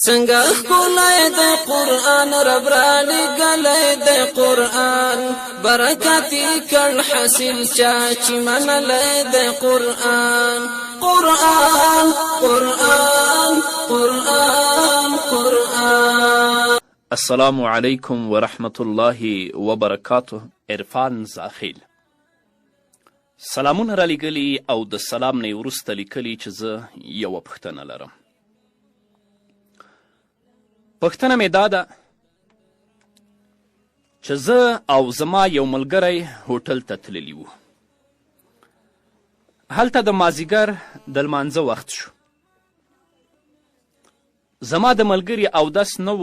څنګه ښکلی دی قرآن رب را لېږلی دی قرآن برکت یې کړ حاصل چا چې منلی دی قرآن قرآن قرآن قرآن قرآن. السلام علیکم ورحمت الله وبرکاته. عرفان زاخیل سلامونه را لیږلي او د سلام نه وروسته لیکلي چې زه یوه پوښتنه لرم. پوښتنه مې دا ده چې زه او زما یو ملګری هوټل ته تللي وو. هلته د مازدیګر د لمانځه وخت شو. زما د ملګري اودس نه و،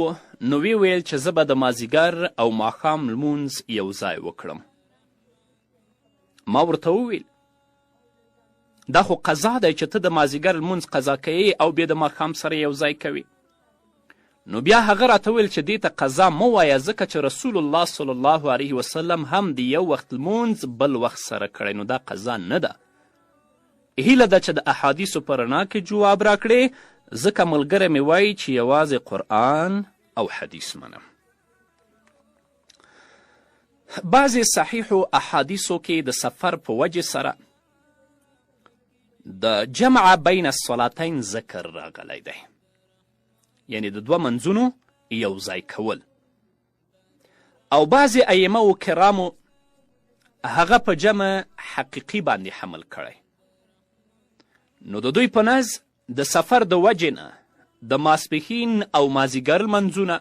نو وی ویل چې زه به د مازدیګر او ماښام لمونځ یو ځای وکړم. ما ورته وویل دا خو قضا دی چې ته د مازدیګر لمونځ قضا کوې او بیا د ماښام سره یو ځای کوې. نو بیا هغه راته ویل چې دې ته قضا مه وایه ځکه چې رسول الله صلی الله علیه وسلم هم د یو وخت لمونځ بل وخت سره کړی، نو دا قضا نه ده. هیله ده چې د احادیثو په رڼا کې جواب راکړې، ځکه ملګری مې وایي چې یوازې قرآن او حدیث منم. بعضې صحیحو احادیثو کې د سفر په وجې سره د جمع بین الصلاتین ذکر راغلی دی، یعنی د دوه منځونو یو ځای کول، او بعضې ائمه و کرامو هغه په جمع حقیقي باندې حمل کړی. نو د دوی په نزد د سفر د وجې نه د ماسپښین او مازدیګر لمنځونه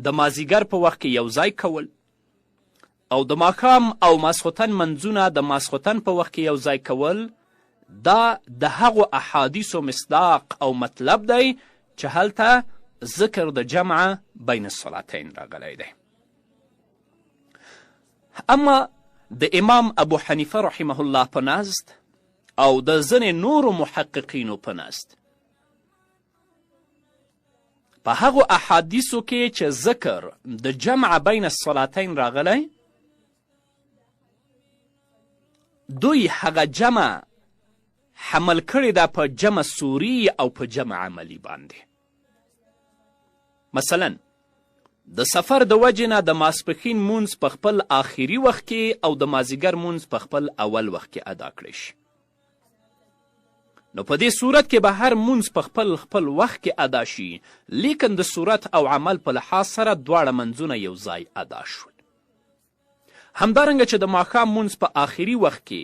د مازدیګر په وخت کې یو ځای کول او د ماښام او ماسخوتن منځونه د ماسخوتن په وخت کې یو ځای کول، دا د هغو احادیثو مصداق او مطلب دی چې هلته ذکر د جمع بین الصلاتین راغلی دی. اما د امام ابو حنیفه رحمه الله په نزد او د ځینې نورو محققینو په نزد په هغو احادیثو کې چې ذکر د جمع بین الصلاتین راغلی، دوی هغه جمع حمل کړې ده په جمع سوری او په جمع عملی باندې. مثلا د سفر د وجې نه د ماسپښین مونځ په خپل آخري وخت کې او د مازدیګر مونځ په خپل اول وخت کې ادا کړی شي. نو په دې صورت کې به هر مونځ په خپل وخت کې ادا شي، لیکن د صورت او عمل په لحاظ سره دواړه منځونه یو ځای ادا شول. همدارنګه چې د ماښام مونځ په آخري وخت کې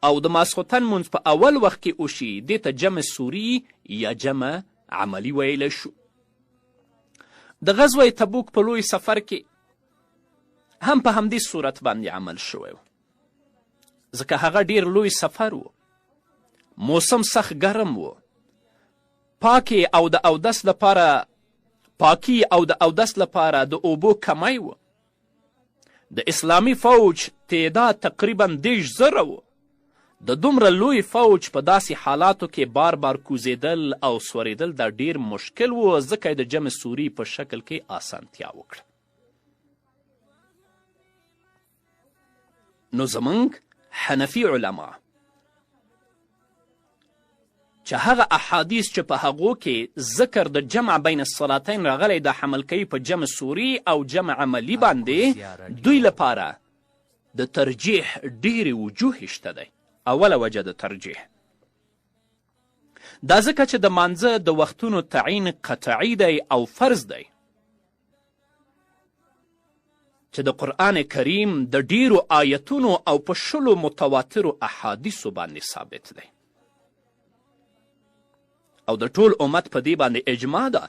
او د ماسخوتن مونځ په اول وخت کې وشي، دې ته جمع سوری یا جمع عملی ویلی شو. د غزوه تبوک په لوی سفر کې هم په همدې صورت باندې عمل شوی و، ځکه هغه ډیر لوی سفر و، موسم سخت ګرم و، پاکی او د اودس لپاره د اوبو کمی و. د اسلامي فوج تعداد تقریبا 10,000 و. د دومره لوی فوج په داسې حالاتو کې بار بار کوزیدل او سوریدل دا ډیر مشکل و، ځکه د جمع سوری په شکل کې آسانتیا وکړه. نو زمونږ حنفي علما چې هغه احادیث چې په هغو کې ذکر د جمع بین الصلاتین راغلی دا حمل کوي په جمع سوری او جمع عملی باندې، دوی لپاره د ترجیح ډیرې وجوهې شته دی. اوله وجه د ترجیح دا ځکه چې د مانځه د وختونو تعیین قطعي دی او فرض دی چې د قرآن کریم د ډیرو آیتونو او په 10 متواترو احادیثو باندې ثابت دی، او د ټول امت په دې باندې اجماع ده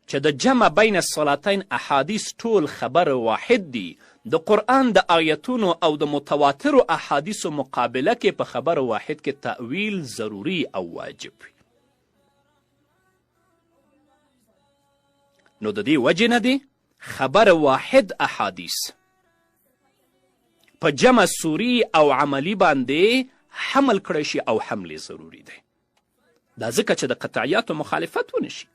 چې د جمع بین الصلاتین احادیث ټول خبر واحد دی. د قرآن د آیتونو او د متواترو احادیثو مقابله کې په خبر واحد کې تأویل ضروری او واجب وي. نو د دې وجې نه دی خبر واحد احادیث په جمع سوری او عملی باندې حمل کړی شي او حمل ضروری دی. دا ځکه چې د قطعیاتو مخالفت ونشي.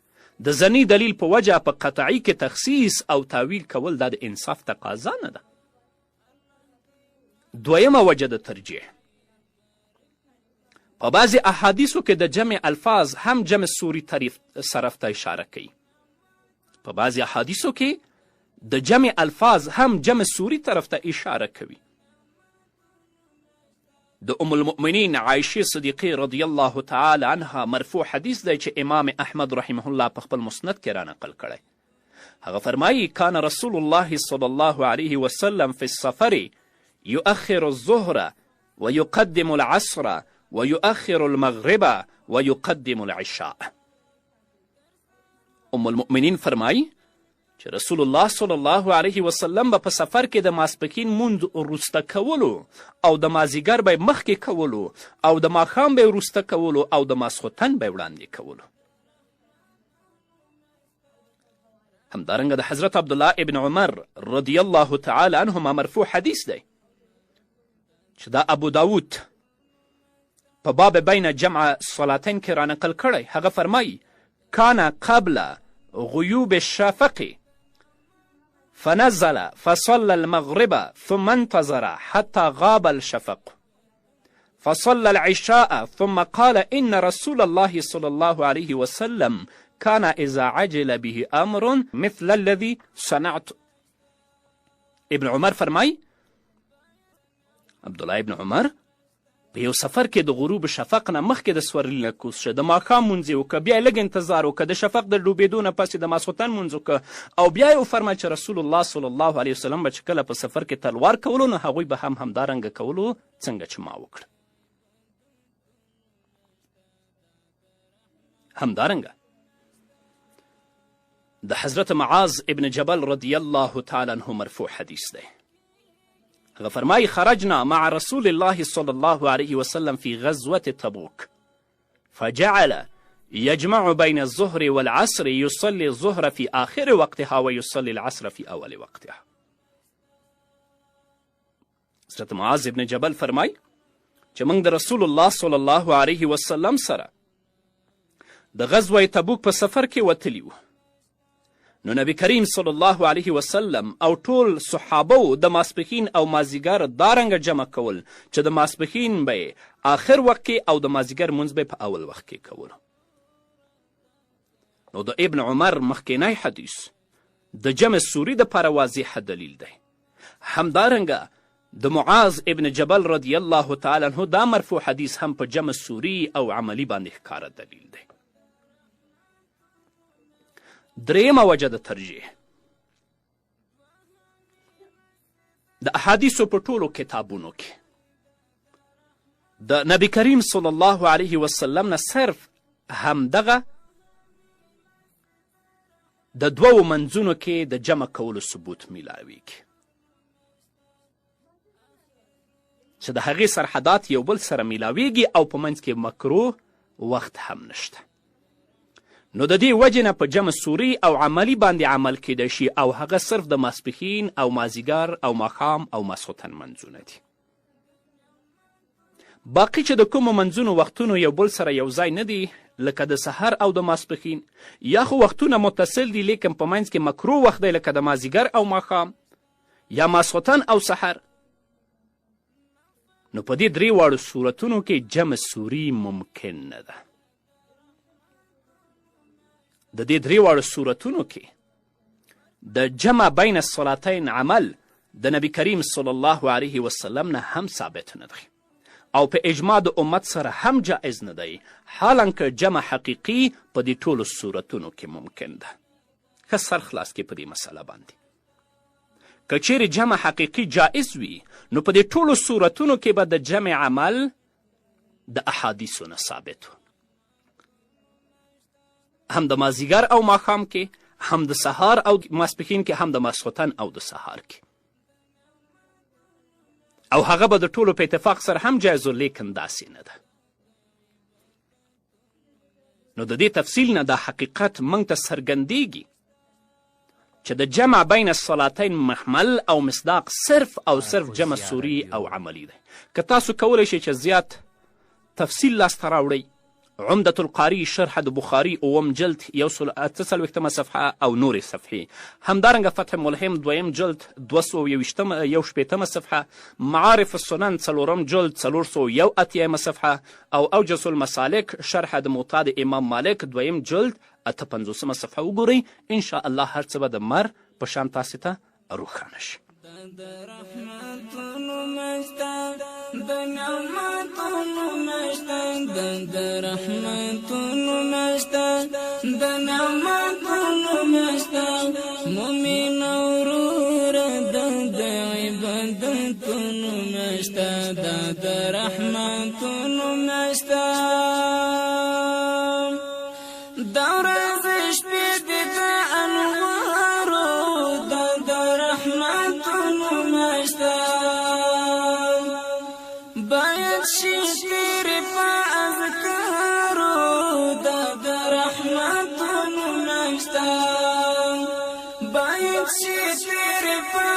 د ځنی دلیل په وجه په قطعی کې تخصیص او تاویل کول دا د انصاف تقاضا نه ده. دویمه وجه د ترجیح په بعضې احادیثو کې د جمع الفاظ هم جمع سوري صرف ته اشاره کوي. په بعضې احادیثو کې د جمع الفاظ هم جمع سوري طرف ته اشاره کوي. د ام المؤمنین عایشې صدیقې رضی الله تعالی عنها مرفوع حدیث دی چې امام احمد رحمه الله په خپل مسند کې رانقل کړی. هغه فرمایي کان رسول الله صلی الله علیه وسلم فی السفر یؤخر الظهر ویقدم العصر ویؤخر المغرب ویقدم العشاء. ام المؤمنین فرمایي چې رسول الله صلی الله علیه وسلم به په سفر کې د ماسپښین مونځ وروسته کولو او د مازیګر به یې مخکې کولو او د ماښام به یې وروسته کولو او د ماسخوتن به یې وړاندې کولو. همدارنګه د حضرت عبدالله ابن عمر رضی الله تعالی عنهما مرفوع حدیث دی چې دا ابو داود په باب بین جمع صلاتین کې رانقل کړی. هغه فرمایي کان قبل غیوب الشفق فنزل فصلى المغرب ثم انتظر حتى غاب الشفق فصلى العشاء ثم قال إن رسول الله صلى الله عليه وسلم كان إذا عجل به أمر مثل الذي صنعت. ابن عمر فرمای عبدالله ابن عمر په یو سفر کې د غروب شفق نه مخکې د سورلي نه کوز شه، د ماښام مونځ یې وکړه، بیا یې لږ انتظار وکړه، د شفق د ډوبېدو نه پس د ماسخوتن مونځ وکړه او بیا یې وفرمایه چې رسول الله صلی الله علیه وسلم به چې کله په سفر کې تلوار کولو نو هغوی به هم همدارنګه کولو څنګه چې ما وکړه. همدارنګه د حضرت معاذ ابن جبل رضی الله تعالی عنه مرفوع حدیث دی. هغه فرمایي خرجنا مع رسول الله صلی الله علیه وسلم في غزوة تبوک فجعل يجمع بين الظهر والعصر يصلي الظهر في آخر وقتها ويصلي العصر في أول وقتها. حضرت معاذ ابن جبل فرمایي چې موږ د رسول الله صلی الله علیه وسلم سره د غزوه تبوک په سفر کې وتلي وو. نو نبی کریم صلی الله علیه وسلم او ټول صحابو د ماسپښین او مازیګر دارنګه جمع کول چې د ماسپښین به آخر وخت کې او د مازیګر مونځ به په اول وخت کې کولو. نو د ابن عمر مخکینی حدیث د جمع سوری دپاره واضح دلیل دی. همدارنګه د معاذ ابن جبل رضی الله تعالی عنه دا مرفوع حدیث هم په جمع سوری او عملی باندې ښکاره دلیل دی. درېیمه وجه د ترجیح د احادیثو په ټولو کتابونو کې د نبی کریم صلی الله علیه وسلم نه صرف همدغه د دوو منځونو کې د جمع کولو ثبوت میلاویږي چې د هغې سرحدات یو بل سره میلاویږي او په منځ کې مکروه وخت هم نشته. نو د دې وجې نه په جمع سوري او عملی باندې عمل کیدی شي او هغه صرف د ماسپښین او مازیګر او ماښام او ماسخوتن منځونه دي. باقي چې د کومو منځونو وختونو یو بل سره یو ځای نه دي لکه د سحر او د ماسپښین یا خو وختونه متصل دي لیکن په منځ کې مکروه وخت دی لکه د مازیګر او ماښام یا ماسخوتن او سحر. نو په دې درې واړو صورتونو کې جمع سوري ممکن نه ده. د دې درې واړو صورتونو کې د جمع بین الصلاتین عمل د نبی کریم صلی الله علیه وسلم نه هم ثابت نه دی او په اجماع د امت سره هم جایز نه دی، حالانکه جمع حقیقي په دې ټولو صورتونو کې ممکن ده. ښه سر خلاص کې په دې مسله باندې که چیرې جمع حقیقي جایز وي نو په دې ټولو صورتونو کې به د جمع عمل د احادیثو نه ثابت و، هم د مازیګر او ماښام کې، هم د سهار او ماسپښین کې، هم د ماسخوتن او د سهار کې، او هغه به د ټولو په اتفاق سره هم جایز و، لیکن داسې نه ده. نو د دې تفصیل نه دا حقیقت موږ ته څرګندیږي چې د جمع بین الصلاتین محمل او مصداق صرف او صرف جمع سوری او عملی دی. که تاسو کولی شئ چې زیات تفصیل لاسته راوړئ عمدة القاري شرح د بخاري اوم جلد 148 صفحه او نورې صفحې. همدارنګه فتح ملهم دویم جلد 221 صفحه، معارف السنن څلورم جلد 481 صفحه او اوجس المسالک شرح د موطا د امام مالک دویم جلد 58 صفحه وګورئ. انشاء الله هر څه به د مر په شان تاسې ته روښانه شي. د رحمتونو مشته د نعمتونو مشته د رحمتونو مشته د نعمتونو مشته مؤمن ورور د عبادتونو مشته د رحمتونو مشته د ورځ شپې د انوارو د رحمتونو مشته باید شي تیرې په اذکارو د رحمتونو مشته باید شي تیرې په